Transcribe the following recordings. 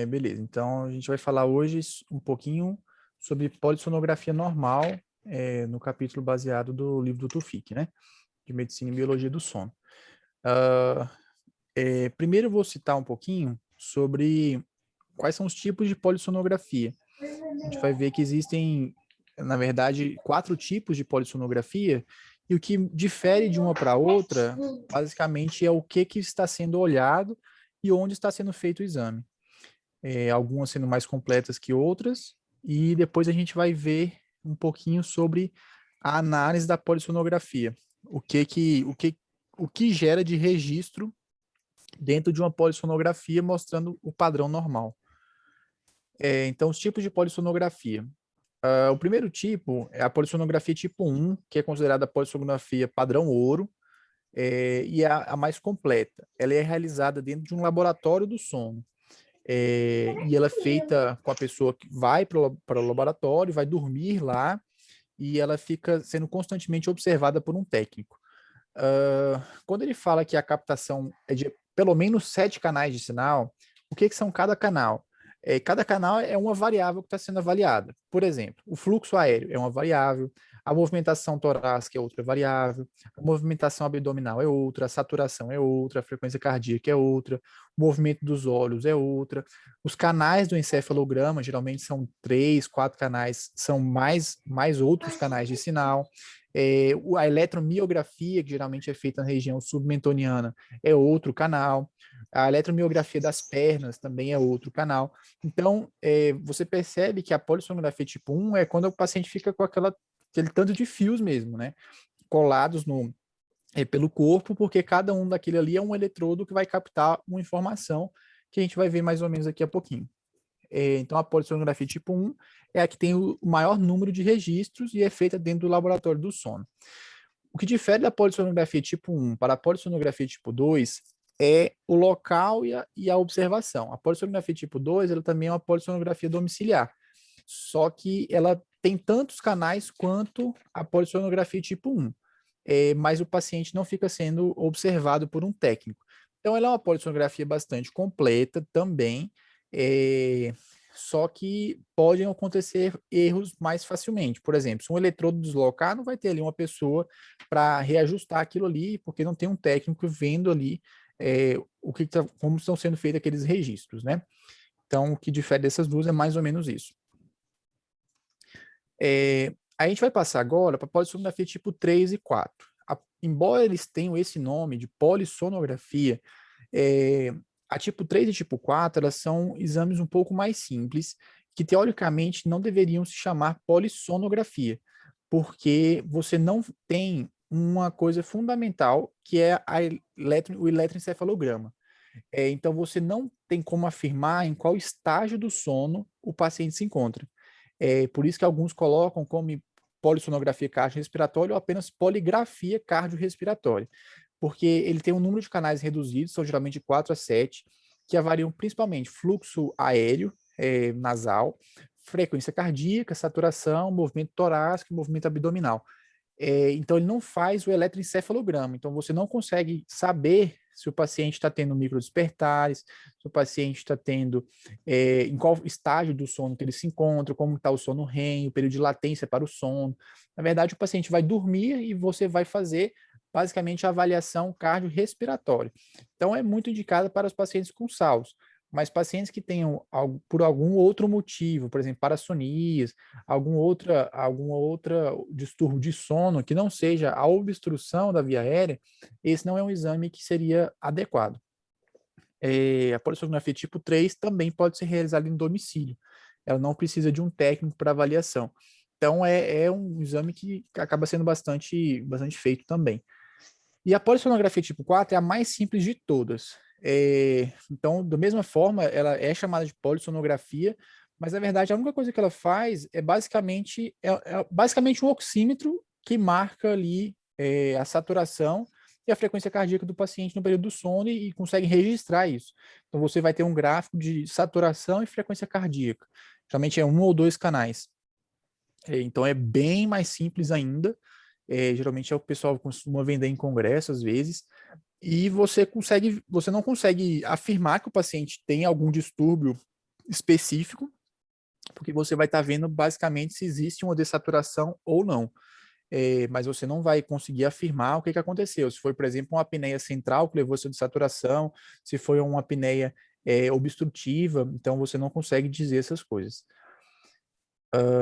Beleza. Então, a gente vai falar hoje um pouquinho sobre polissonografia normal, no capítulo baseado do livro do Tufik, né? De Medicina e Biologia do Sono. Ah, Primeiro, eu vou citar um pouquinho sobre quais são os tipos de polissonografia. A gente vai ver que existem, na verdade, 4 tipos de polissonografia, e o que difere de uma para outra, basicamente, é o que está sendo olhado e onde está sendo feito o exame. Algumas sendo mais completas que outras, e depois a gente vai ver um pouquinho sobre a análise da polissonografia, o que gera de registro dentro de uma polissonografia mostrando o padrão normal. Então, os tipos de polissonografia. O primeiro tipo é a polissonografia tipo 1, que é considerada a polissonografia padrão ouro, e é a mais completa. Ela é realizada dentro de um laboratório do sono. E ela é feita com a pessoa que vai para o laboratório, vai dormir lá, e ela fica sendo constantemente observada por um técnico. Quando ele fala que a captação é de pelo menos 7 canais de sinal, o que são cada canal? Cada canal é uma variável que está sendo avaliada. Por exemplo, o fluxo aéreo é uma variável, a movimentação torácica é outra variável, a movimentação abdominal é outra, a saturação é outra, a frequência cardíaca é outra, o movimento dos olhos é outra. Os canais do encefalograma, geralmente são 3, 4 canais, são mais outros canais de sinal. A eletromiografia, que geralmente é feita na região submentoniana, é outro canal. A eletromiografia das pernas também é outro canal. Então, você percebe que a polissonografia tipo 1 é quando o paciente fica com aquele tanto de fios mesmo, né? Colados pelo corpo, porque cada um daquele ali é um eletrodo que vai captar uma informação que a gente vai ver mais ou menos daqui a pouquinho. Então, a polissonografia tipo 1 é a que tem o maior número de registros e é feita dentro do laboratório do sono. O que difere da polissonografia tipo 1 para a polissonografia tipo 2 é o local e a observação. A polissonografia tipo 2 ela também é uma polissonografia domiciliar, só que ela tem tantos canais quanto a polissonografia tipo 1, mas o paciente não fica sendo observado por um técnico. Então, ela é uma polissonografia bastante completa também, é, só que podem acontecer erros mais facilmente. Por exemplo, se um eletrodo deslocar, não vai ter ali uma pessoa para reajustar aquilo ali, porque não tem um técnico vendo ali como estão sendo feitos aqueles registros, né? Então, o que difere dessas duas é mais ou menos isso. A gente vai passar agora para a polissonografia tipo 3 e 4. Embora eles tenham esse nome de polissonografia, a tipo 3 e tipo 4 elas são exames um pouco mais simples, que teoricamente não deveriam se chamar polissonografia, porque você não tem uma coisa fundamental, que é o eletroencefalograma. Então, você não tem como afirmar em qual estágio do sono o paciente se encontra. Por isso que alguns colocam como polissonografia cardiorrespiratória ou apenas poligrafia cardiorrespiratória, porque ele tem um número de canais reduzidos, são geralmente 4 a 7, que avaliam principalmente fluxo aéreo nasal, frequência cardíaca, saturação, movimento torácico e movimento abdominal. Então, ele não faz o eletroencefalograma. Então, você não consegue saber se o paciente está tendo microdespertares, se o paciente está tendo, em qual estágio do sono que ele se encontra, como está o sono REM, o período de latência para o sono. Na verdade, o paciente vai dormir e você vai fazer, basicamente, a avaliação cardiorrespiratória. Então, é muito indicada para os pacientes com SALS. Mas pacientes que tenham, por algum outro motivo, por exemplo, parassonias, algum outra distúrbio de sono que não seja a obstrução da via aérea, esse não é um exame que seria adequado. A polissonografia tipo 3 também pode ser realizada em domicílio. Ela não precisa de um técnico para avaliação. Então, é um exame que acaba sendo bastante feito também. E a polissonografia tipo 4 é a mais simples de todas. Então, da mesma forma, ela é chamada de polissonografia, mas na verdade a única coisa que ela faz é basicamente um oxímetro que marca ali a saturação e a frequência cardíaca do paciente no período do sono e consegue registrar isso. Então você vai ter um gráfico de saturação e frequência cardíaca. Geralmente é um ou dois canais. Então é bem mais simples ainda. Geralmente é o que o pessoal costuma vender em congresso às vezes. e você não consegue afirmar que o paciente tem algum distúrbio específico, porque você vai estar vendo basicamente se existe uma dessaturação ou não. Mas você não vai conseguir afirmar o que aconteceu. Se foi, por exemplo, uma apneia central que levou a essa dessaturação, se foi uma apneia obstrutiva, então você não consegue dizer essas coisas.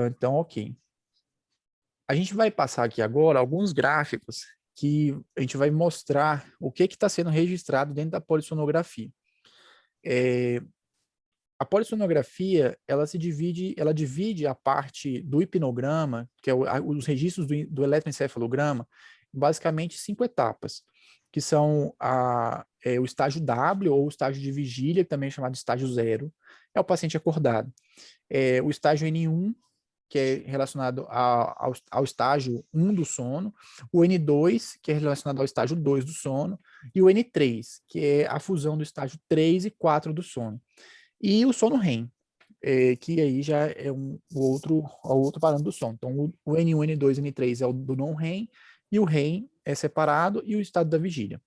Então, ok. A gente vai passar aqui agora alguns gráficos que a gente vai mostrar o que está sendo registrado dentro da polissonografia. A polissonografia, ela divide a parte do hipnograma, que é os registros do eletroencefalograma, em basicamente 5 etapas, que são o estágio W, ou o estágio de vigília, também é chamado de estágio 0, é o paciente acordado. O estágio N1, que é relacionado ao estágio 1 do sono, o N2, que é relacionado ao estágio 2 do sono, e o N3, que é a fusão do estágio 3 e 4 do sono. E o sono REM, que aí já é o outro parâmetro do sono. Então, o N1, N2, N3 é o do não REM, e o REM é separado, e o estado da vigília.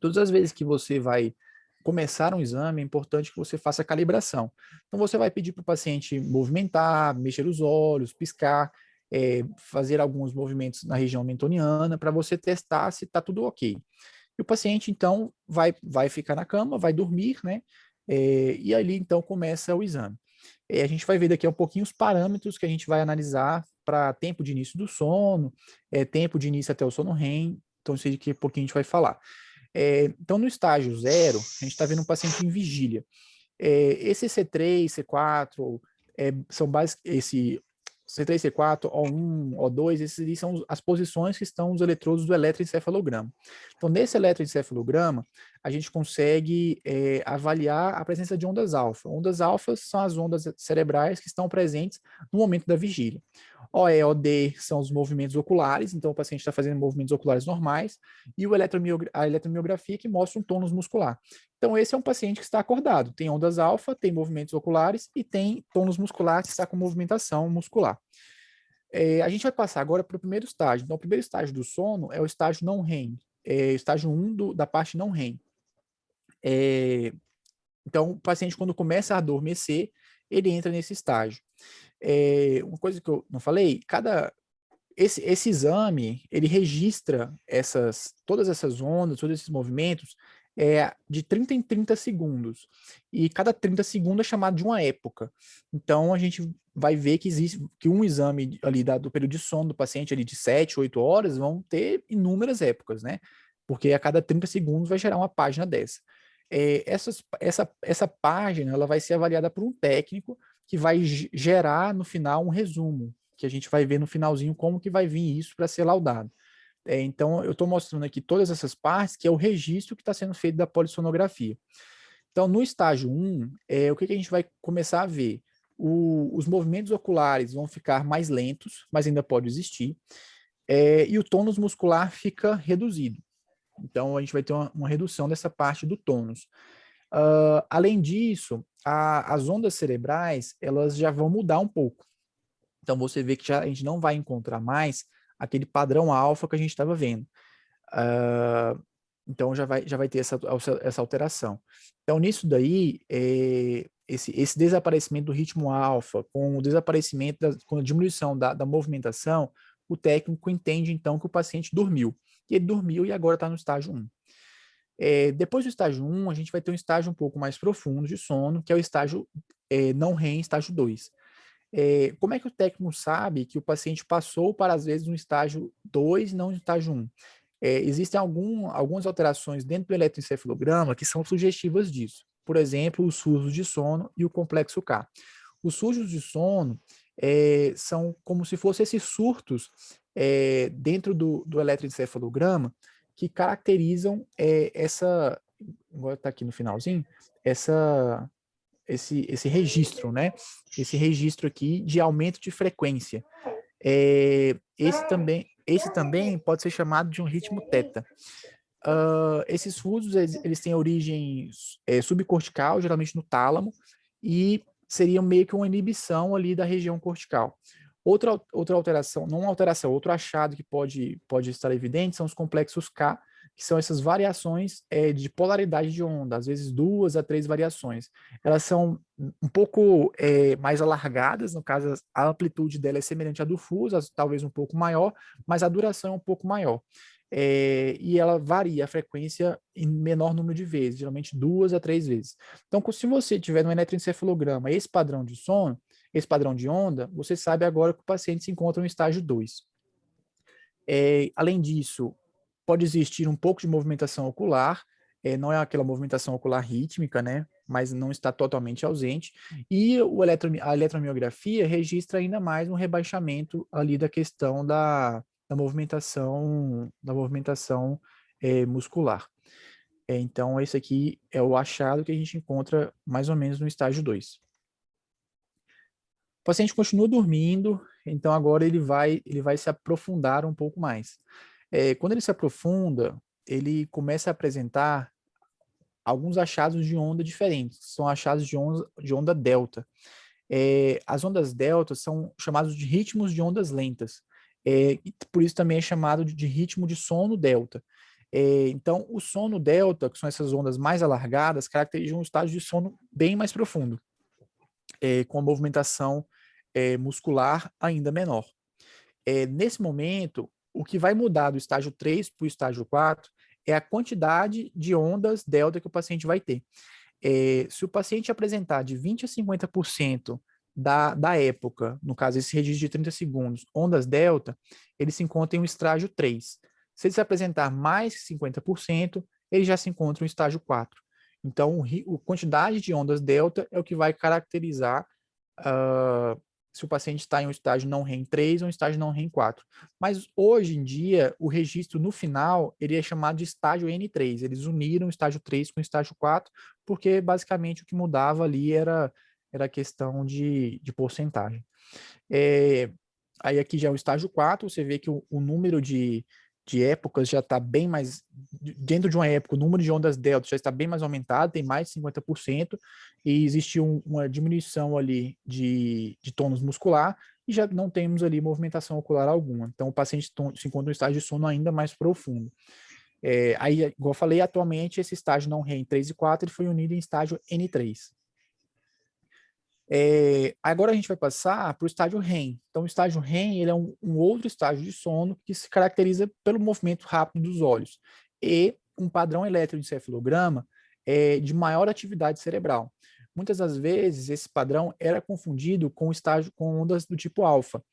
Todas as vezes que você vai começar um exame, é importante que você faça a calibração. Então, você vai pedir para o paciente movimentar, mexer os olhos, piscar, fazer alguns movimentos na região mentoniana, para você testar se está tudo ok. E o paciente, então, vai ficar na cama, vai dormir, né? E ali, então, começa o exame. A gente vai ver daqui a um pouquinho os parâmetros que a gente vai analisar para tempo de início do sono, tempo de início até o sono REM, então isso daqui a pouquinho a gente vai falar. Então, no estágio 0, a gente está vendo um paciente em vigília. Esse C3, C4, são esse C3, C4, O1, O2, esses são as posições que estão os eletrodos do eletroencefalograma. Então, nesse eletroencefalograma, a gente consegue avaliar a presença de ondas alfa. Ondas alfas são as ondas cerebrais que estão presentes no momento da vigília. OE, OD são os movimentos oculares, então o paciente está fazendo movimentos oculares normais, e a eletromiografia que mostra um tônus muscular. Então, esse é um paciente que está acordado, tem ondas alfa, tem movimentos oculares e tem tônus muscular que está com movimentação muscular. A gente vai passar agora para o primeiro estágio. Então, o primeiro estágio do sono é o estágio não REM, estágio 1 da parte não REM. Então, o paciente, quando começa a adormecer, ele entra nesse estágio. Uma coisa que eu não falei, esse exame, ele registra todas essas ondas, todos esses movimentos, de 30 em 30 segundos. E cada 30 segundos é chamado de uma época. Então, a gente vai ver que existe que um exame ali do período de sono do paciente ali de 7, 8 horas vão ter inúmeras épocas, né? Porque a cada 30 segundos vai gerar uma página dessa. Essa página ela vai ser avaliada por um técnico que vai gerar no final um resumo, que a gente vai ver no finalzinho como que vai vir isso para ser laudado. Então, eu estou mostrando aqui todas essas partes, que é o registro que está sendo feito da polissonografia. Então, no estágio 1, o que a gente vai começar a ver? Os movimentos oculares vão ficar mais lentos, mas ainda pode existir, e o tônus muscular fica reduzido. Então, a gente vai ter uma redução dessa parte do tônus. Além disso, as ondas cerebrais, elas já vão mudar um pouco. Então, você vê que a gente não vai encontrar mais aquele padrão alfa que a gente estava vendo. Então, já vai ter essa alteração. Então, nisso daí, esse desaparecimento do ritmo alfa, com o desaparecimento, com a diminuição da movimentação, o técnico entende, então, que o paciente dormiu. E ele dormiu e agora está no estágio 1. Depois do estágio 1, a gente vai ter um estágio um pouco mais profundo de sono, que é o estágio não REM, estágio 2. Como é que o técnico sabe que o paciente passou para, às vezes, um estágio 2 e não um estágio 1? Existem algumas alterações dentro do eletroencefalograma que são sugestivas disso. Por exemplo, os surtos de sono e o complexo K. Os surtos de sono são como se fossem esses surtos dentro do eletroencefalograma que caracterizam agora está aqui no finalzinho, esse registro, né? Esse registro aqui de aumento de frequência. Esse também pode ser chamado de um ritmo teta. Esses fusos, eles têm origem subcortical, geralmente no tálamo, e seriam meio que uma inibição ali da região cortical. Outra alteração, não uma alteração, outro achado que pode estar evidente são os complexos K, que são essas variações de polaridade de onda, às vezes 2 a 3 variações. Elas são um pouco mais alargadas, no caso, a amplitude dela é semelhante à do fuso, talvez um pouco maior, mas a duração é um pouco maior. E ela varia a frequência em menor número de vezes, geralmente 2 a 3 vezes. Então, se você tiver no eletroencefalograma esse padrão de sono, esse padrão de onda, você sabe agora que o paciente se encontra no estágio 2. Além disso, pode existir um pouco de movimentação ocular, não é aquela movimentação ocular rítmica, né? Mas não está totalmente ausente. E a eletromiografia registra ainda mais um rebaixamento ali da questão da movimentação muscular. Então, esse aqui é o achado que a gente encontra mais ou menos no estágio 2. O paciente continua dormindo, então agora ele vai se aprofundar um pouco mais. Quando ele se aprofunda, ele começa a apresentar alguns achados de onda diferentes, são achados de onda delta. As ondas delta são chamados de ritmos de ondas lentas, e por isso também é chamado de ritmo de sono delta. Então, o sono delta, que são essas ondas mais alargadas, caracterizam um estágio de sono bem mais profundo, com a movimentação muscular ainda menor. Nesse momento, o que vai mudar do estágio 3 para o estágio 4 é a quantidade de ondas delta que o paciente vai ter. Se o paciente apresentar de 20 a 50% da época, no caso esse registro de 30 segundos, ondas delta, ele se encontra em um estágio 3. Se ele se apresentar mais que 50%, ele já se encontra em um estágio 4. Então, a quantidade de ondas delta é o que vai caracterizar se o paciente está em um estágio não REM 3 ou um estágio não REM 4. Mas hoje em dia, o registro no final, ele é chamado de estágio N3. Eles uniram o estágio 3 com o estágio 4, porque basicamente o que mudava ali era a questão de porcentagem. Aí aqui já é o estágio 4, você vê que o número de épocas já está bem mais, dentro de uma época, o número de ondas delta já está bem mais aumentado, tem mais de 50%, e existe uma diminuição ali de tônus muscular, e já não temos ali movimentação ocular alguma. Então, o paciente se encontra em um estágio de sono ainda mais profundo. Aí, igual eu falei, atualmente, esse estágio não REM 3 e 4, ele foi unido em estágio N3. Agora a gente vai passar para o estágio REM. Então, o estágio REM ele é um outro estágio de sono que se caracteriza pelo movimento rápido dos olhos e um padrão eletroencefalograma de maior atividade cerebral. Muitas das vezes, esse padrão era confundido com estágio com ondas do tipo alfa,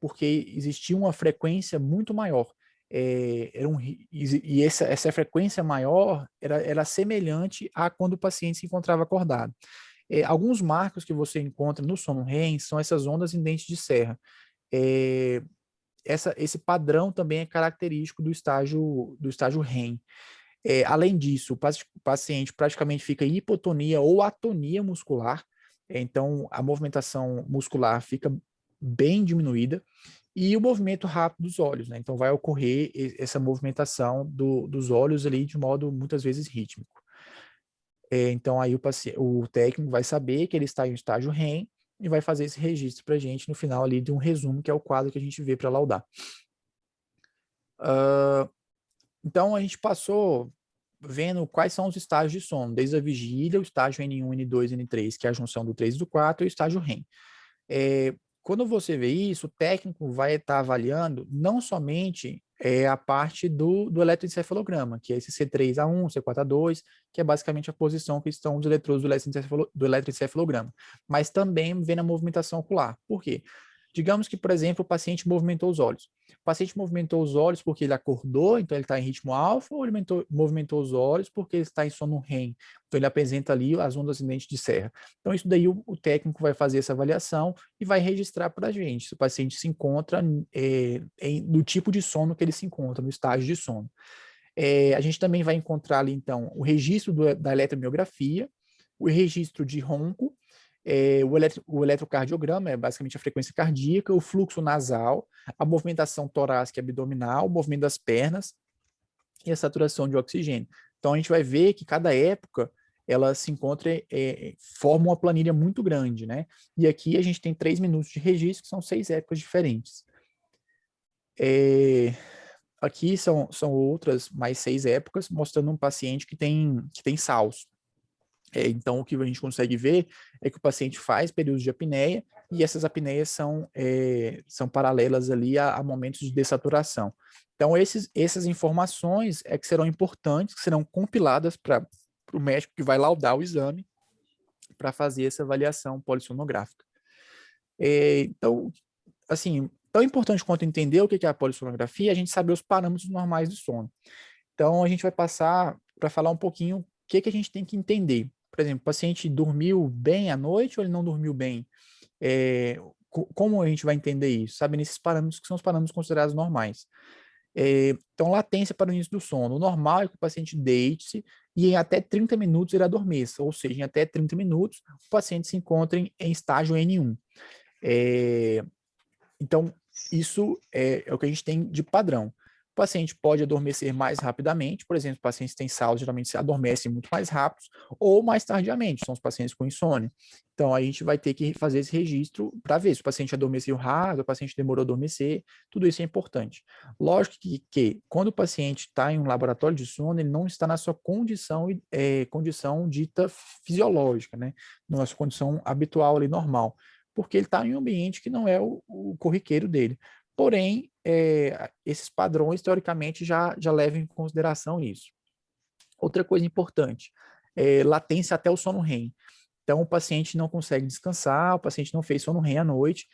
porque existia uma frequência muito maior. E essa frequência maior era semelhante a quando o paciente se encontrava acordado. Alguns marcos que você encontra no sono REM são essas ondas em dente de serra. Esse padrão também é característico do estágio REM. Além disso, o paciente praticamente fica em hipotonia ou atonia muscular, então a movimentação muscular fica bem diminuída, e o movimento rápido dos olhos, né? Então vai ocorrer essa movimentação dos olhos ali de modo muitas vezes rítmico. Então, aí o técnico vai saber que ele está em um estágio REM e vai fazer esse registro para a gente no final ali de um resumo, que é o quadro que a gente vê para laudar. Então, a gente passou vendo quais são os estágios de sono, desde a vigília, o estágio N1, N2, N3, que é a junção do 3 e do 4, e o estágio REM. Quando você vê isso, o técnico vai estar avaliando não somente a parte do eletroencefalograma, que é esse C3A1, C4A2, que é basicamente a posição que estão os eletrodos do eletroencefalograma, mas também vendo a movimentação ocular. Por quê? Digamos que, por exemplo, o paciente movimentou os olhos. O paciente movimentou os olhos porque ele acordou, então ele está em ritmo alfa, ou ele movimentou os olhos porque ele está em sono REM, então ele apresenta ali as ondas em dente de serra. Então isso daí o técnico vai fazer essa avaliação e vai registrar para a gente se o paciente se encontra no tipo de sono que ele se encontra, no estágio de sono. A gente também vai encontrar ali, então, o registro da eletromiografia, o registro de ronco, o eletrocardiograma, é basicamente a frequência cardíaca, o fluxo nasal, a movimentação torácica e abdominal, o movimento das pernas e a saturação de oxigênio. Então, a gente vai ver que cada época ela se encontra, forma uma planilha muito grande, né? E aqui a gente tem 3 minutos de registro, que são 6 épocas diferentes. aqui são outras mais 6 épocas, mostrando um paciente que tem SALS. Então, o que a gente consegue ver é que o paciente faz períodos de apneia e essas apneias são paralelas ali a momentos de dessaturação. Então, essas informações é que serão importantes, que serão compiladas para o médico que vai laudar o exame para fazer essa avaliação polissonográfica. Então, assim, tão importante quanto entender o que é a polissonografia, é a gente saber os parâmetros normais do sono. Então, a gente vai passar para falar um pouquinho o que a gente tem que entender. Por exemplo, o paciente dormiu bem à noite ou ele não dormiu bem? Como a gente vai entender isso? Sabendo esses parâmetros que são os parâmetros considerados normais. Então, latência para o início do sono. O normal é que o paciente deite-se e em até 30 minutos ele adormeça, ou seja, em até 30 minutos o paciente se encontre em estágio N1. Então, isso é o que a gente tem de padrão. O paciente pode adormecer mais rapidamente, por exemplo, pacientes que têm SALS geralmente se adormecem muito mais rápido, ou mais tardiamente, são os pacientes com insônia. Então, a gente vai ter que fazer esse registro para ver se o paciente adormeceu rápido, o paciente demorou a adormecer, tudo isso é importante. Lógico que quando o paciente está em um laboratório de sono, ele não está na sua condição dita fisiológica, né? Na sua condição habitual ali, normal, porque ele está em um ambiente que não é o corriqueiro dele. Porém, esses padrões, teoricamente, já levam em consideração isso. Outra coisa importante, latência até o sono REM. Então, o paciente não consegue descansar, o paciente não fez sono REM à noite,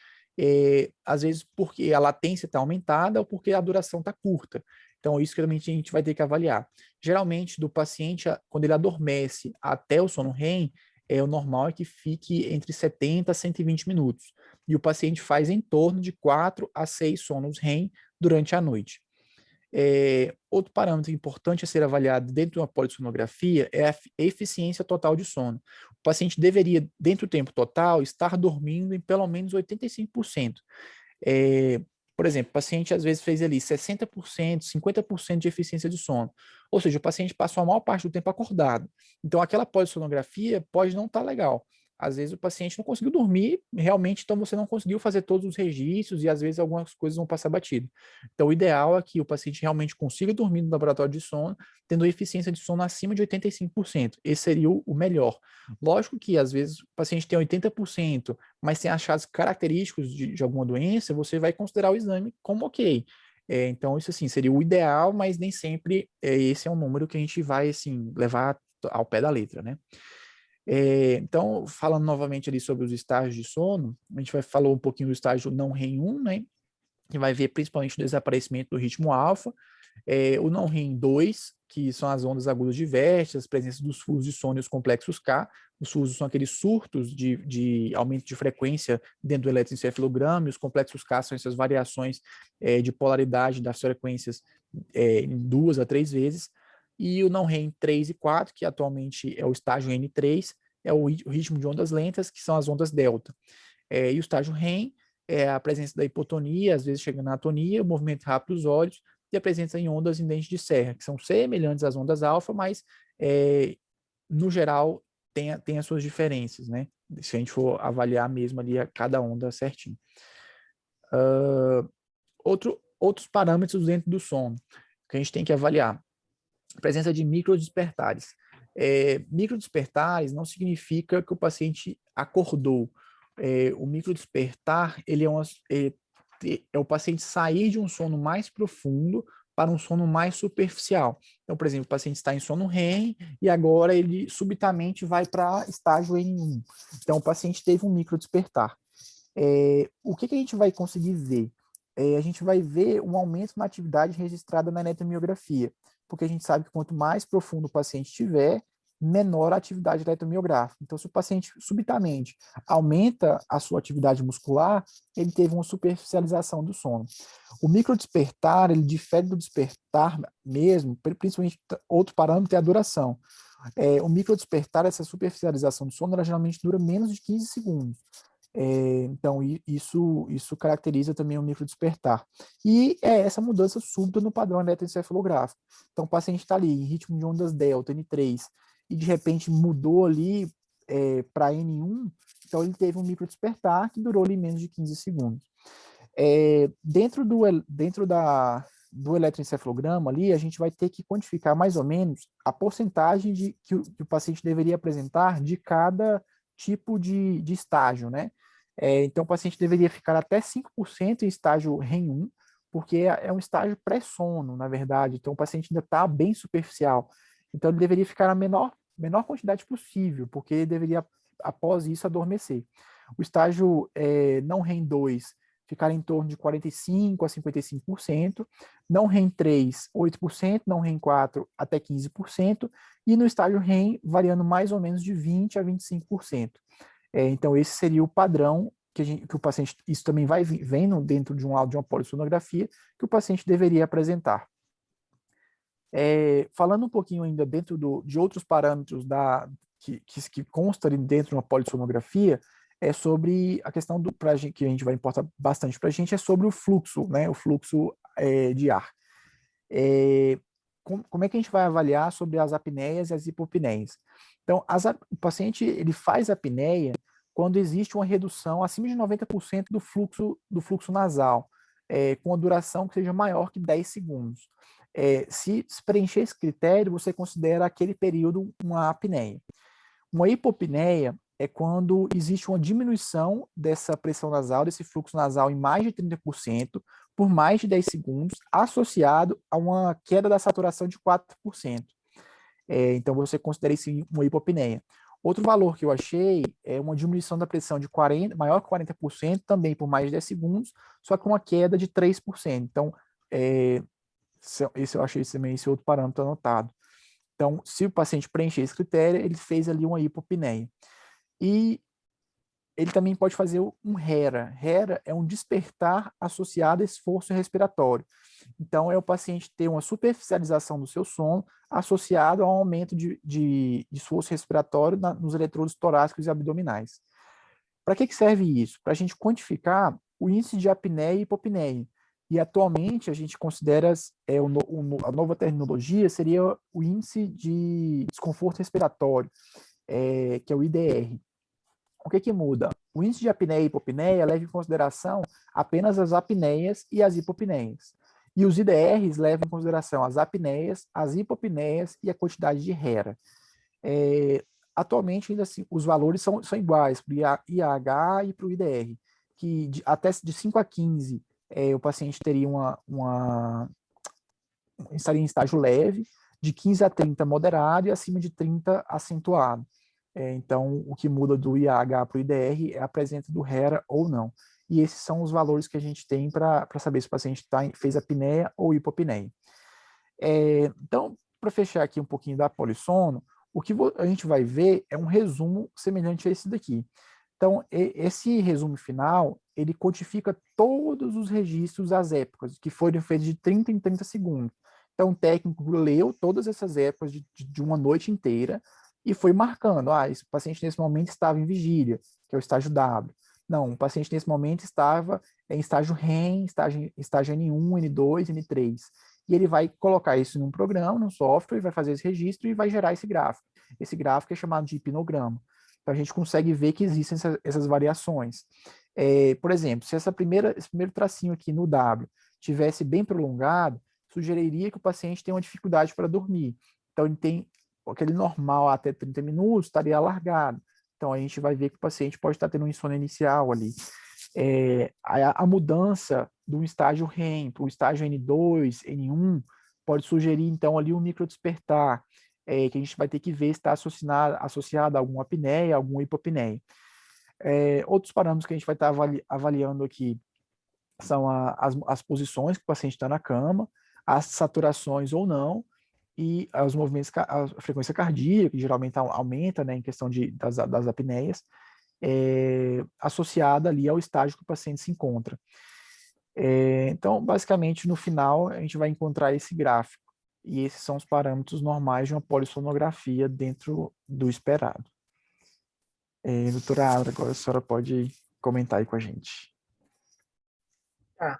às vezes porque a latência está aumentada ou porque a duração está curta. Então, isso que realmente a gente vai ter que avaliar. Geralmente, do paciente, quando ele adormece até o sono REM, o normal é que fique entre 70 a 120 minutos. E o paciente faz em torno de 4 a 6 sonos REM durante a noite. Outro parâmetro importante a ser avaliado dentro de uma polissonografia é a eficiência total de sono. O paciente deveria, dentro do tempo total, estar dormindo em pelo menos 85%. Por exemplo, o paciente às vezes fez ali 60%, 50% de eficiência de sono. Ou seja, o paciente passou a maior parte do tempo acordado. Então, aquela polissonografia pode não estar legal. Às vezes o paciente não conseguiu dormir, realmente, então você não conseguiu fazer todos os registros e às vezes algumas coisas vão passar batido. Então, o ideal é que o paciente realmente consiga dormir no laboratório de sono, tendo eficiência de sono acima de 85%. Esse seria o melhor. Lógico que às vezes o paciente tem 80%, mas tem achados característicos de alguma doença, você vai considerar o exame como ok. Então, isso assim, seria o ideal, mas nem sempre esse é um número que a gente vai assim, levar ao pé da letra, né? Então, falando novamente ali sobre os estágios de sono, a gente falou um pouquinho do estágio não REM 1, né? Que vai ver principalmente o desaparecimento do ritmo alfa, o não REM 2, que são as ondas agudas diversas, a presença dos fusos de sono e os complexos K. Os fusos são aqueles surtos de aumento de frequência dentro do eletroencefalograma, e os complexos K são essas variações de polaridade das frequências em 2 a 3 vezes. E o não REM 3 e 4, que atualmente é o estágio N3, é o ritmo de ondas lentas, que são as ondas delta. E o estágio REM é a presença da hipotonia, às vezes chegando na atonia, o movimento rápido dos olhos e a presença em ondas em dente de serra, que são semelhantes às ondas alfa, mas no geral tem as suas diferenças, né? Se a gente for avaliar mesmo ali a cada onda certinho. Outros parâmetros dentro do sono que a gente tem que avaliar. A presença de microdespertares. Microdespertares não significa que o paciente acordou. O microdespertar, ele é o paciente sair de um sono mais profundo para um sono mais superficial. Então, por exemplo, o paciente está em sono REM e agora ele subitamente vai para estágio N1. Então, o paciente teve um microdespertar. O que a gente vai conseguir ver? A gente vai ver um aumento na atividade registrada na eletromiografia, porque a gente sabe que quanto mais profundo o paciente estiver, menor a atividade eletromiográfica. Então, se o paciente subitamente aumenta a sua atividade muscular, ele teve uma superficialização do sono. O microdespertar, ele difere do despertar mesmo, principalmente outro parâmetro é a duração. O microdespertar, essa superficialização do sono, ela geralmente dura menos de 15 segundos. Então, isso caracteriza também o microdespertar. E é essa mudança súbita no padrão eletroencefalográfico. Então, o paciente está ali em ritmo de ondas delta, N3, e de repente mudou ali para N1, então ele teve um microdespertar que durou ali menos de 15 segundos. Dentro do eletroencefalograma ali, a gente vai ter que quantificar mais ou menos a porcentagem que o paciente deveria apresentar de cada tipo de estágio, né? Então, o paciente deveria ficar até 5% em estágio REM 1, porque é um estágio pré-sono, na verdade. Então, o paciente ainda está bem superficial. Então, ele deveria ficar na menor quantidade possível, porque ele deveria, após isso, adormecer. O estágio não REM 2 ficar em torno de 45% a 55%, não REM 3, 8%, não REM 4, até 15%, e no estágio REM, variando mais ou menos de 20% a 25%. Então, esse seria o padrão que o paciente, isso também vai vendo dentro de um laudo de uma polissonografia, que o paciente deveria apresentar. Falando um pouquinho ainda dentro de outros parâmetros que consta dentro de uma polissonografia, é sobre a questão que a gente vai importar bastante para a gente, é sobre o fluxo, né? O fluxo de ar. Como é que a gente vai avaliar sobre as apneias e as hipopneias? Então, o paciente ele faz apneia quando existe uma redução acima de 90% do fluxo nasal, com a duração que seja maior que 10 segundos. Se preencher esse critério, você considera aquele período uma apneia. Uma hipopneia é quando existe uma diminuição dessa pressão nasal, desse fluxo nasal em mais de 30%, por mais de 10 segundos, associado a uma queda da saturação de 4%. Então, você considera isso uma hipopneia. Outro valor que eu achei é uma diminuição da pressão de maior que 40%, também por mais de 10 segundos, só com uma queda de 3%. Então, esse eu achei também esse outro parâmetro anotado. Então, se o paciente preencher esse critério, ele fez ali uma hipopneia. E ele também pode fazer um HERA. HERA é um despertar associado a esforço respiratório. Então, é o paciente ter uma superficialização do seu sono associado a um aumento de esforço respiratório nos eletrodos torácicos e abdominais. Para que serve isso? Para a gente quantificar o índice de apneia e hipopneia. E atualmente a gente considera, a nova terminologia seria o índice de desconforto respiratório, que é o IDR. O que muda? O índice de apneia e hipopneia leva em consideração apenas as apneias e as hipopneias. E os IDRs levam em consideração as apneias, as hipopneias e a quantidade de HERA. Atualmente, ainda assim, os valores são iguais para o IAH e para o IDR, que até de 5 a 15 o paciente teria estaria em estágio leve, de 15 a 30 moderado e acima de 30 acentuado. Então, o que muda do IAH para o IDR é a presença do HERA ou não. E esses são os valores que a gente tem para saber se o paciente fez apneia ou hipopneia. Então, para fechar aqui um pouquinho da polissono, o que a gente vai ver é um resumo semelhante a esse daqui. Então, esse resumo final, ele codifica todos os registros das épocas, que foram feitos de 30 em 30 segundos. Então, o técnico leu todas essas épocas de uma noite inteira e foi marcando. Esse paciente nesse momento estava em vigília, que é o estágio W. Não, o paciente nesse momento estava em estágio REM, estágio N1, N2, N3. E ele vai colocar isso num programa, num software, vai fazer esse registro e vai gerar esse gráfico. Esse gráfico é chamado de hipnograma. Então, a gente consegue ver que existem essas variações. Por exemplo, se esse primeiro tracinho aqui no W tivesse bem prolongado, sugeriria que o paciente tem uma dificuldade para dormir. Então, ele tem aquele normal até 30 minutos, estaria alargado. Então, a gente vai ver que o paciente pode estar tendo um insônia inicial ali. A mudança do estágio REM para o estágio N2, N1, pode sugerir, então, ali um microdespertar, que a gente vai ter que ver se está associado a alguma apneia, alguma hipopneia. Outros parâmetros que a gente vai estar avaliando aqui são as posições que o paciente está na cama, as saturações ou não, e os movimentos, a frequência cardíaca, que geralmente aumenta, né, em questão das apneias, associada ali ao estágio que o paciente se encontra. Então, basicamente, no final, a gente vai encontrar esse gráfico. E esses são os parâmetros normais de uma polissonografia dentro do esperado. Doutora Adra, agora a senhora pode comentar aí com a gente. Tá.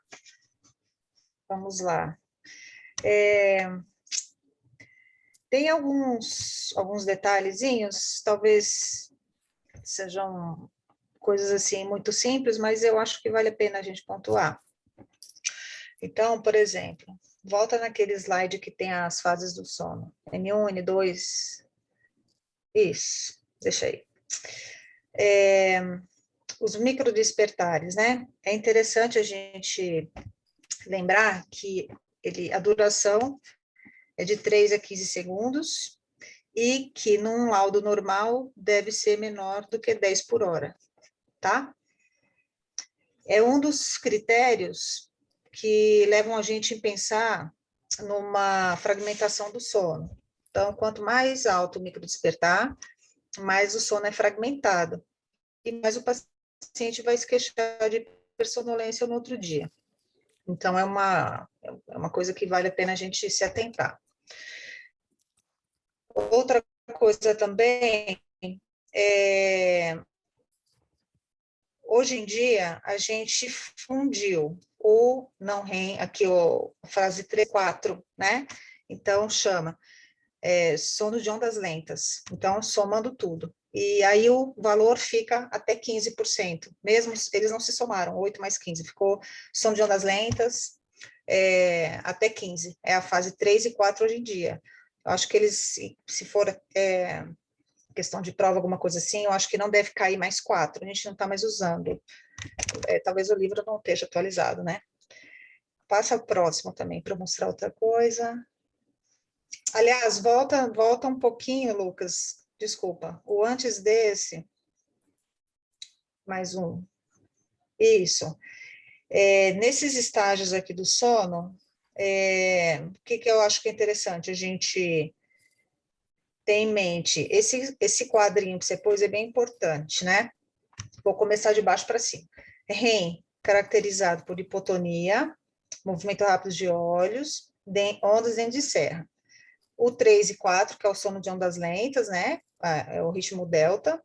Vamos lá. Tem alguns detalhezinhos, talvez sejam coisas assim muito simples, mas eu acho que vale a pena a gente pontuar. Então, por exemplo, volta naquele slide que tem as fases do sono. N1, N2. Isso, deixa aí. Os microdespertares, né? É interessante a gente lembrar que a duração é de 3 a 15 segundos e que num laudo normal deve ser menor do que 10 por hora, tá? É um dos critérios que levam a gente a pensar numa fragmentação do sono. Então, quanto mais alto o microdespertar, mais o sono é fragmentado e mais o paciente vai se queixar de hipersonolência no outro dia. Então, é uma coisa que vale a pena a gente se atentar. Outra coisa também hoje em dia, a gente fundiu o não REM, aqui a frase 3, 4, né? Então, chama sono de ondas lentas. Então, somando tudo. E aí o valor fica até 15%. Mesmo eles não se somaram, 8 mais 15. Ficou sono de ondas lentas até 15. É a fase 3 e 4 hoje em dia. Eu acho que eles, se for questão de prova, alguma coisa assim, eu acho que não deve cair mais 4. A gente não está mais usando. Talvez o livro não esteja atualizado, né? Passa o próximo também para mostrar outra coisa. Aliás, volta um pouquinho, Lucas. Desculpa. O antes desse. Mais um. Isso. Nesses estágios aqui do sono, o que eu acho que é interessante a gente ter em mente? Esse quadrinho que você pôs é bem importante, né? Vou começar de baixo para cima. REM, caracterizado por hipotonia, movimento rápido de olhos, ondas dentro de serra. O 3 e 4, que é o sono de ondas lentas, né? É o ritmo delta.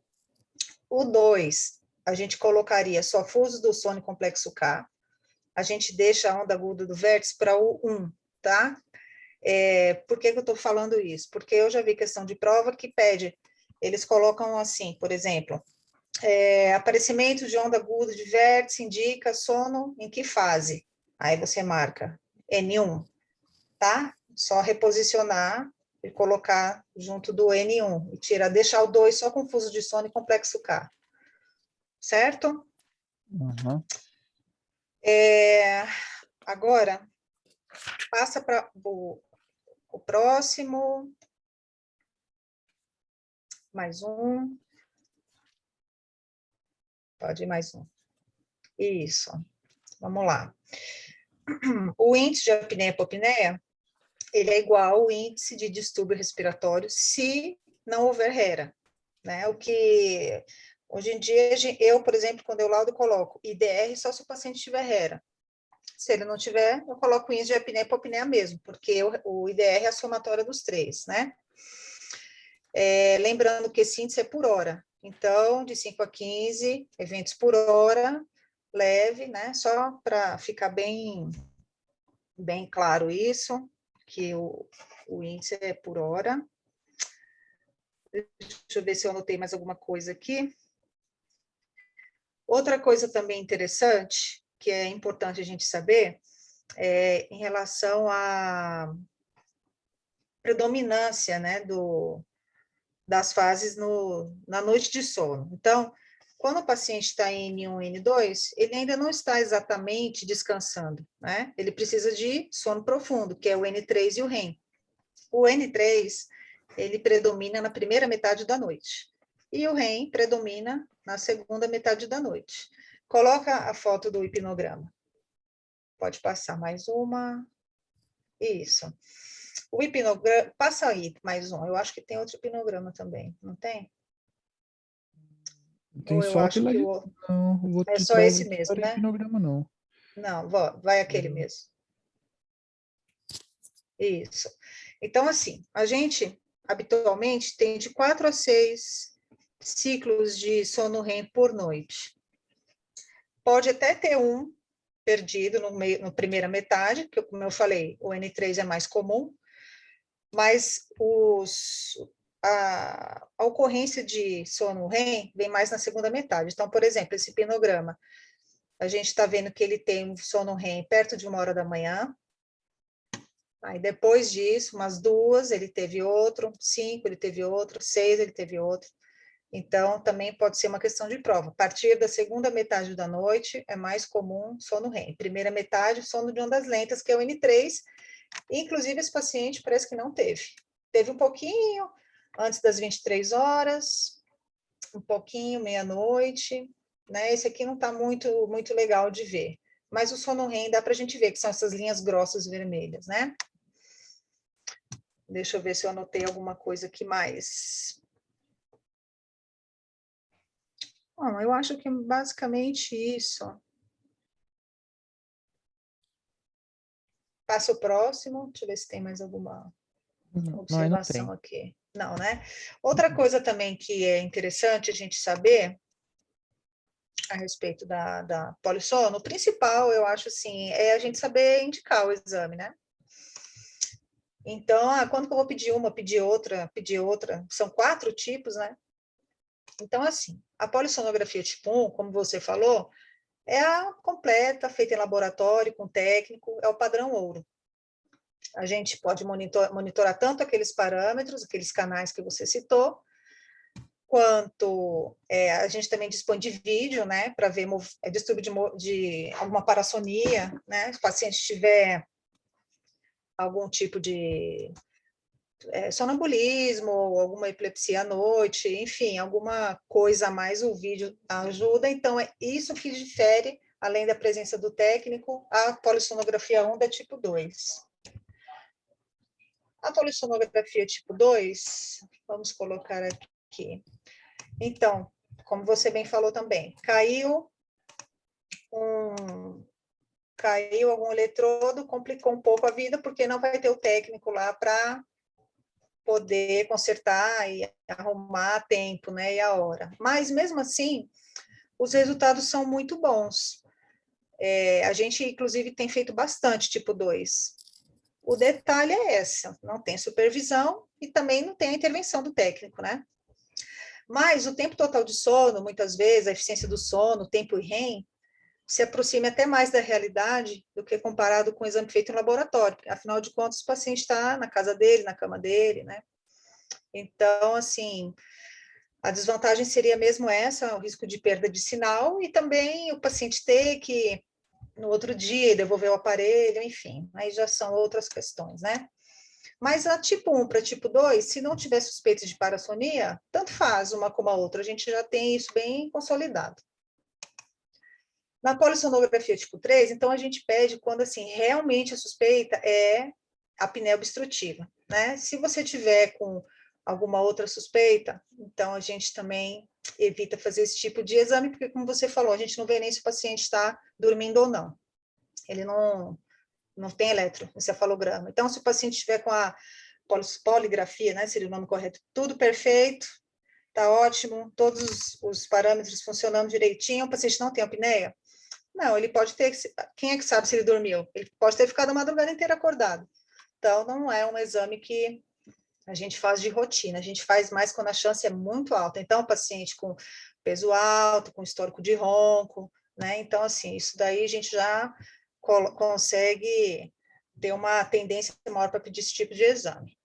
O 2, a gente colocaria só fusos do sono complexo K. A gente deixa a onda aguda do vértice para o 1, tá? Por que eu estou falando isso? Porque eu já vi questão de prova que pede, eles colocam assim, por exemplo, aparecimento de onda aguda de vértice indica sono em que fase? Aí você marca N1, tá? Só reposicionar e colocar junto do N1 e deixar o 2 só com fuso de sono e complexo K. Certo? Uhum. Agora, passa para o próximo. Mais um. Pode ir mais um. Isso. Vamos lá. O índice de apneia e apneia, ele é igual ao índice de distúrbio respiratório se não houver HERA, né? O que hoje em dia eu, por exemplo, quando eu laudo, coloco IDR só se o paciente tiver HERA. Se ele não tiver, eu coloco o índice de apneia e apneia mesmo, porque o IDR é a somatória dos três, né? Lembrando que esse índice é por hora. Então, de 5 a 15 eventos por hora, leve, né? Só para ficar bem claro isso, que o índice é por hora. Deixa eu ver se eu anotei mais alguma coisa aqui. Outra coisa também interessante, que é importante a gente saber, em relação à predominância, né, das fases na noite de sono. Então, quando o paciente está em N1, N2, ele ainda não está exatamente descansando, né? Ele precisa de sono profundo, que é o N3 e o REM. O N3, ele predomina na primeira metade da noite, e o REM predomina na segunda metade da noite. Coloca a foto do hipnograma. Pode passar mais uma. Isso. O hipnograma, passa aí mais um. Eu acho que tem outro hipnograma também, não tem? Tem Ou eu só acho aquele que ali. Não, o outro é de só trás esse aqui não mesmo, era né? hipnograma, não. Não, vai aquele mesmo. Isso. Então, assim, a gente habitualmente tem de 4 a 6 ciclos de sono REM por noite. Pode até ter um perdido no primeira metade, que, como eu falei, o N3 é mais comum, mas a ocorrência de sono REM vem mais na segunda metade. Então, por exemplo, esse hipnograma, a gente está vendo que ele tem um sono REM perto de 1 hora da manhã, Aí depois disso, umas 2, ele teve outro, 5, ele teve outro, 6, ele teve outro. Então, também pode ser uma questão de prova. A partir da segunda metade da noite, é mais comum sono REM. Primeira metade, sono de ondas lentas, que é o N3. Inclusive, esse paciente parece que não teve. Teve um pouquinho antes das 23 horas, um pouquinho meia-noite, né? Esse aqui não está muito legal de ver. Mas o sono REM dá para a gente ver, que são essas linhas grossas vermelhas, né? Deixa eu ver se eu anotei alguma coisa aqui mais. Bom, eu acho que é basicamente isso. Passa o próximo, deixa eu ver se tem mais alguma Não, aí não observação tem. aqui. Não, né? Outra coisa também que é interessante a gente saber a respeito da polissono, o principal, eu acho assim, é a gente saber indicar o exame, né? Então, quando que eu vou pedir uma, pedir outra, são 4 tipos, né? Então, assim, a polissonografia tipo 1, como você falou, é a completa, feita em laboratório, com técnico, é o padrão ouro. A gente pode monitorar tanto aqueles parâmetros, aqueles canais que você citou, quanto a gente também dispõe de vídeo, né, para ver distúrbio de alguma parassonia, né, se o paciente tiver algum tipo de sonambulismo, alguma epilepsia à noite, enfim, alguma coisa a mais, o vídeo ajuda. Então, é isso que difere, além da presença do técnico, a polissonografia 1 da tipo 2. A polissonografia tipo 2, vamos colocar aqui. Então, como você bem falou também, caiu algum eletrodo, complicou um pouco a vida, porque não vai ter o técnico lá para poder consertar e arrumar a tempo, né, e a hora. Mas, mesmo assim, os resultados são muito bons. A gente, inclusive, tem feito bastante tipo 2. O detalhe é esse, não tem supervisão e também não tem a intervenção do técnico, né? Mas o tempo total de sono, muitas vezes, a eficiência do sono, tempo e REM, se aproxima até mais da realidade do que comparado com o exame feito em laboratório. Afinal de contas, o paciente está na casa dele, na cama dele, né? Então, assim, a desvantagem seria mesmo essa, o risco de perda de sinal e também o paciente ter que, no outro dia, devolver o aparelho, enfim, aí já são outras questões, né? Mas a tipo 1 para tipo 2, se não tiver suspeita de parassonia, tanto faz uma como a outra, a gente já tem isso bem consolidado. Na polissonografia tipo 3, então a gente pede quando assim realmente a suspeita é a apneia obstrutiva, né? Se você tiver com alguma outra suspeita, então a gente também evita fazer esse tipo de exame, porque como você falou, a gente não vê nem se o paciente está dormindo ou não. Ele não tem eletroencefalograma. Então, se o paciente estiver com a poligrafia, né, seria o nome correto, tudo perfeito, tá ótimo, todos os parâmetros funcionando direitinho, o paciente não tem apneia? Não, ele pode ter, quem é que sabe se ele dormiu? Ele pode ter ficado a madrugada inteira acordado. Então, não é um exame que a gente faz de rotina, a gente faz mais quando a chance é muito alta. Então, o paciente com peso alto, com histórico de ronco, né? Então, assim, isso daí a gente já consegue ter uma tendência maior para pedir esse tipo de exame.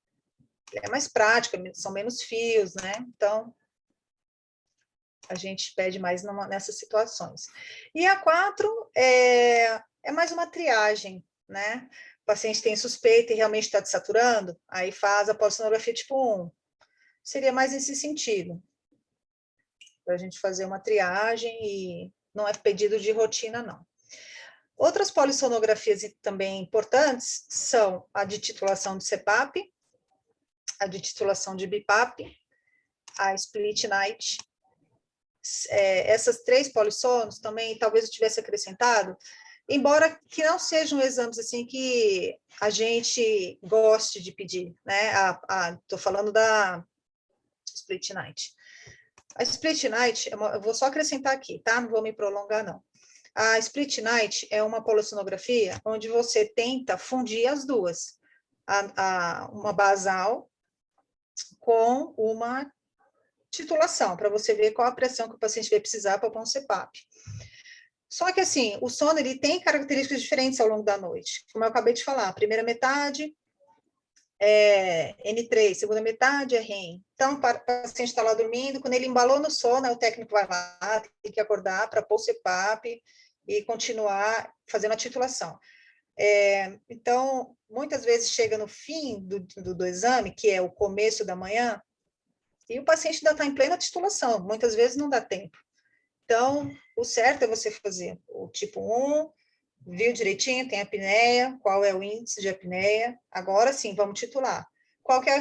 É mais prático, são menos fios, né? Então, a gente pede mais nessas situações. E a 4 é mais uma triagem, né? O paciente tem suspeita e realmente está desaturando, aí faz a polissonografia tipo 1. Seria mais nesse sentido, para a gente fazer uma triagem e não é pedido de rotina, não. Outras polissonografias também importantes são a de titulação de CPAP, a de titulação de BIPAP, a split night. Essas 3 polissonos também, talvez eu tivesse acrescentado, embora que não sejam exames assim que a gente goste de pedir, né? Estou falando da split night. A split night, eu vou só acrescentar aqui, tá? Não vou me prolongar, não. A split night é uma polissonografia onde você tenta fundir as duas, uma basal com uma titulação, para você ver qual a pressão que o paciente vai precisar para pôr um CPAP. Só que, assim, o sono ele tem características diferentes ao longo da noite. Como eu acabei de falar, a primeira metade N3, segunda metade é REM. Então, o paciente está lá dormindo, quando ele embalou no sono, o técnico vai lá, tem que acordar para pôr o CPAP e continuar fazendo a titulação. Então, muitas vezes chega no fim do exame, que é o começo da manhã, e o paciente ainda está em plena titulação, muitas vezes não dá tempo. Então, o certo é você fazer o tipo 1, viu direitinho, tem apneia, qual é o índice de apneia, agora sim, vamos titular. Qual que é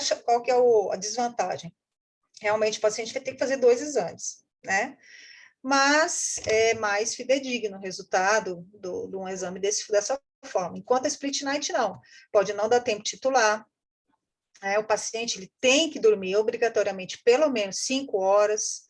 a desvantagem? Realmente o paciente vai ter que fazer 2 exames, né? Mas é mais fidedigno o resultado de um exame dessa forma. Enquanto a split night, não. Pode não dar tempo titular, o paciente ele tem que dormir obrigatoriamente pelo menos 5 horas.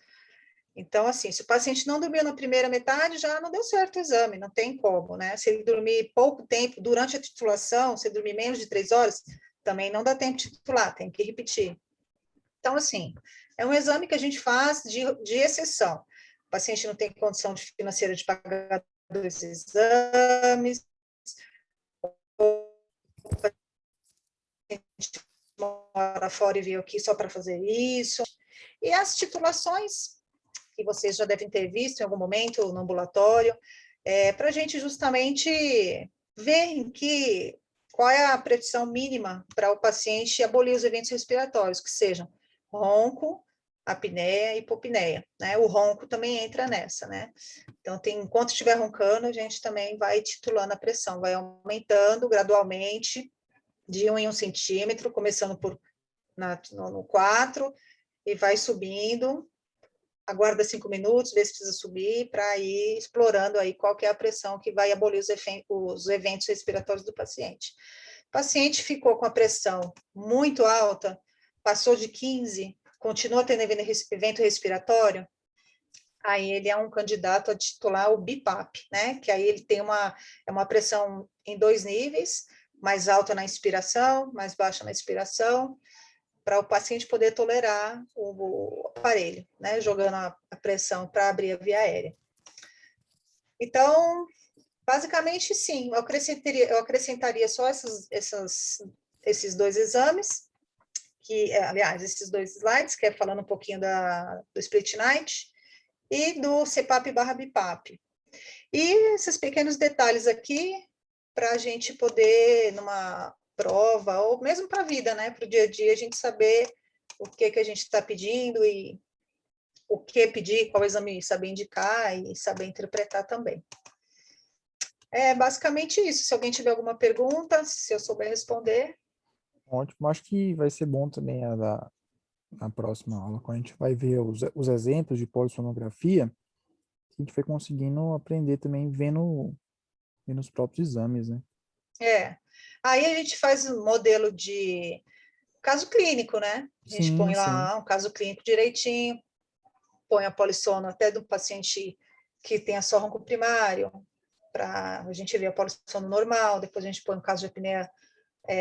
Então, assim, se o paciente não dormiu na primeira metade, já não deu certo o exame, não tem como, né? Se ele dormir pouco tempo durante a titulação, se ele dormir menos de 3 horas, também não dá tempo de titular, tem que repetir. Então, assim, é um exame que a gente faz de exceção. O paciente não tem condição financeira de pagar 2 exames, o paciente mora fora e veio aqui só para fazer isso. E as titulações, que vocês já devem ter visto em algum momento no ambulatório, para a gente justamente ver qual é a prescrição mínima para o paciente abolir os eventos respiratórios, que sejam ronco, apneia e hipopneia, né? O ronco também entra nessa, né? Então, enquanto estiver roncando, a gente também vai titulando a pressão, vai aumentando gradualmente, de 1 em 1 centímetro, começando no 4, e vai subindo, aguarda 5 minutos, vê se precisa subir, para ir explorando aí qual que é a pressão que vai abolir os eventos respiratórios do paciente. O paciente ficou com a pressão muito alta, passou de 15, continua tendo evento respiratório, aí ele é um candidato a titular o BIPAP, né? Que aí ele tem uma pressão em 2 níveis, mais alta na inspiração, mais baixa na expiração, para o paciente poder tolerar o aparelho, né? Jogando a pressão para abrir a via aérea. Então, basicamente, sim, eu acrescentaria só esses 2 exames, aliás, esses 2 slides, que é falando um pouquinho do split night, e do CPAP/BIPAP. E esses pequenos detalhes aqui, para a gente poder, numa prova, ou mesmo para a vida, né, para o dia a dia, a gente saber o que a gente está pedindo e o que pedir, qual exame saber indicar e saber interpretar também. É basicamente isso. Se alguém tiver alguma pergunta, se eu souber responder. Ótimo, acho que vai ser bom também na próxima aula, quando a gente vai ver os exemplos de polissonografia, a gente vai conseguindo aprender também vendo os próprios exames, né? Aí a gente faz um modelo de caso clínico, né? A gente Sim, põe sim. lá um caso clínico direitinho, põe a polissono até do paciente que tenha só ronco primário, para a gente ver a polissono normal, depois a gente põe um caso de apneia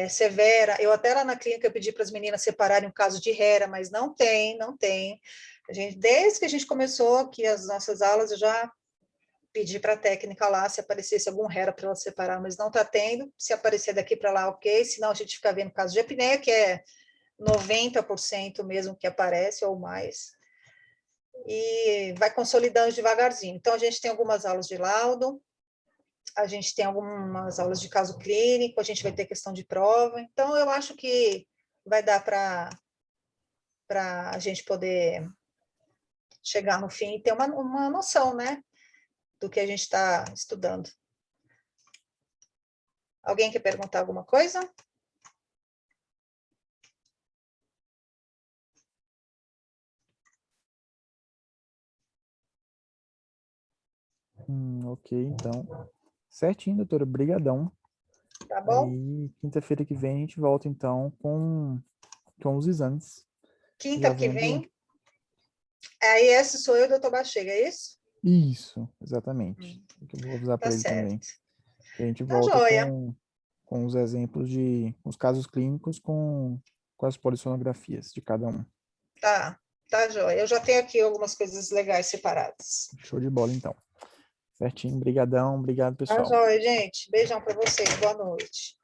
severa. Eu até lá na clínica pedi para as meninas separarem um caso de HERA, mas não tem. Desde que a gente começou aqui as nossas aulas, eu já pedi para a técnica lá se aparecesse algum HERA para ela separar, mas não está tendo. Se aparecer daqui para lá, ok. Senão a gente fica vendo caso de apneia, que é 90% mesmo que aparece ou mais. E vai consolidando devagarzinho. Então, a gente tem algumas aulas de laudo, a gente tem algumas aulas de caso clínico, a gente vai ter questão de prova. Então, eu acho que vai dar para a gente poder chegar no fim e ter uma noção, né, do que a gente está estudando. Alguém quer perguntar alguma coisa? Ok, então. Certinho, doutora. Brigadão. Tá bom? Aí, quinta-feira que vem, a gente volta, então, com os exames. Já Quinta que vendo... vem, aí esse sou eu, doutor Bachega, é isso? Isso, exatamente. Eu vou avisar Tá para ele também. certo. Que a gente Tá volta joia. com os exemplos os casos clínicos com as polissonografias de cada um. Tá joia. Eu já tenho aqui algumas coisas legais separadas. Show de bola, então. Certinho, brigadão, obrigado, Tá pessoal. joia, gente. Beijão para vocês. Boa noite.